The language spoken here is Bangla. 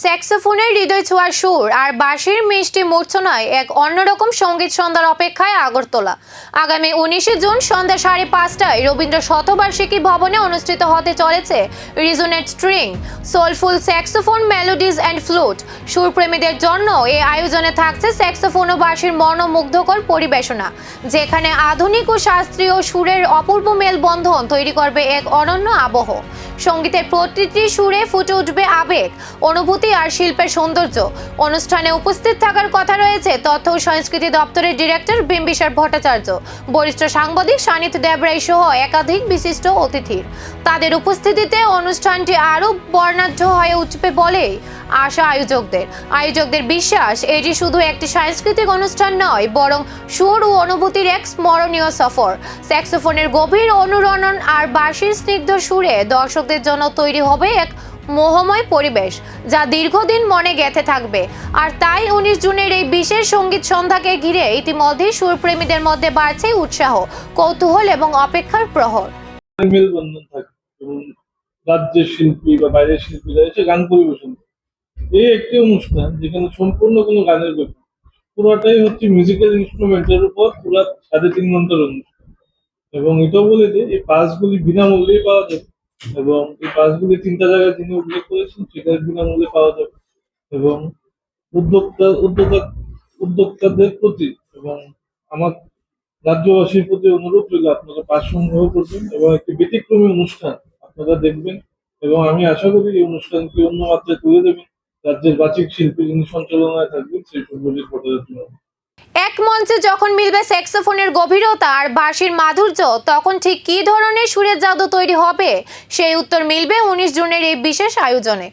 স্যাক্সোফোনের হৃদয় ছোঁয়ার সুর আর বাঁশির মিষ্টি মূর্ছনায় এক অন্যরকম সঙ্গীত সন্ধ্যার অপেক্ষায় আগরতলা। আগামী 19 জুন সন্ধ্যা 5:30টায় রবীন্দ্র শতবার্ষিকী ভবনে অনুষ্ঠিত হতে চলেছে resonate string soulful saxophone melodies and flute. সুরপ্রেমীদের জন্য এই আয়োজনে থাকছে স্যাক্সোফোন ও বাঁশির মনোমুগ্ধকর পরিবেশনা, যেখানে আধুনিক ও শাস্ত্রীয় সুরের অপূর্ব মেলবন্ধন তৈরি করবে এক অনন্য আবহ। সঙ্গীতের প্রতিটি সুরে ফুটে উঠবে আবেগ, অনুভূতি আর শিল্পের সৌন্দর্য। অনুষ্ঠানে উপস্থিত থাকার কথা রয়েছে তথ্য ও সংস্কৃতি দপ্তরের ডিরেক্টর বিম্বিসার ভট্টাচার্য, বরিষ্ঠ সাংবাদিক সানিত দেবরাই সহ একাধিক বিশিষ্ট অতিথির। তাদের উপস্থিতিতে অনুষ্ঠানটি আরও বর্ণাঢ্য হয়ে উঠবে বলেই আশা আয়োজকদের বিশ্বাস, এটি শুধু একটি সাংস্কৃতিক অনুষ্ঠান নয়, বরং সুর ও অনুভূতির এক স্মরণীয় সফর। স্যাক্সোফোনের গভীর অনুরণন আর বাঁশির স্নিগ্ধ সুরে দর্শকদের জন্য তৈরি হবে এক মোহময় পরিবেশ, যা দীর্ঘদিন মনে গেঁথে থাকবে। আর তাই 19 জুনের এই বিশেষ সঙ্গীত সন্ধ্যাকে ঘিরে ইতিমধ্যেই সুরপ্রেমীদের মধ্যে বাড়ছে উৎসাহ, কৌতূহল এবং অপেক্ষার প্রহর। মেলবন্ধন থাকে এবং রাজ্যের শিল্পী বা বাইরের শিল্পীরা এসে গান পরিবেশন করে। এই একটি অনুষ্ঠান যেখানে সম্পূর্ণ কোনো গানের ব্যাপার, পুরোটাই হচ্ছে মিউজিক্যাল ইনস্ট্রুমেন্টের উপর পুরো 3.5 ঘন্টার অনুষ্ঠান। এবং এটাও বলে যে এই পাসগুলি বিনামূল্যেই পাওয়া যাবে এবং এই পাসগুলি 3টা জায়গায় যিনি উল্লেখ করেছেন সেটা বিনামূল্যে পাওয়া যাবে। এবং উদ্যোক্তাদের প্রতি এবং আমার রাজ্যবাসীর প্রতি অনুরোধ রইল, আপনারা পাস সংগ্রহ করবেন এবং একটি ব্যতিক্রমী অনুষ্ঠান আপনারা দেখবেন। এবং আমি আশা করি এই অনুষ্ঠানকে অন্য মাত্রায় তুলে দেবেন রাজ্যের বাচিক শিল্পী যিনি সঞ্চালনায় থাকবেন সেই সুন্দরী ভট্টাচার্য। এক মঞ্চে যখন মিলবে স্যাক্সোফোনের গভীরতা আর বাঁশির মাধুর্য, তখন ঠিক কী ধরনের সুরের জাদু তৈরি হবে সেই উত্তর মিলবে 19 জুনের এই বিশেষ আয়োজনে।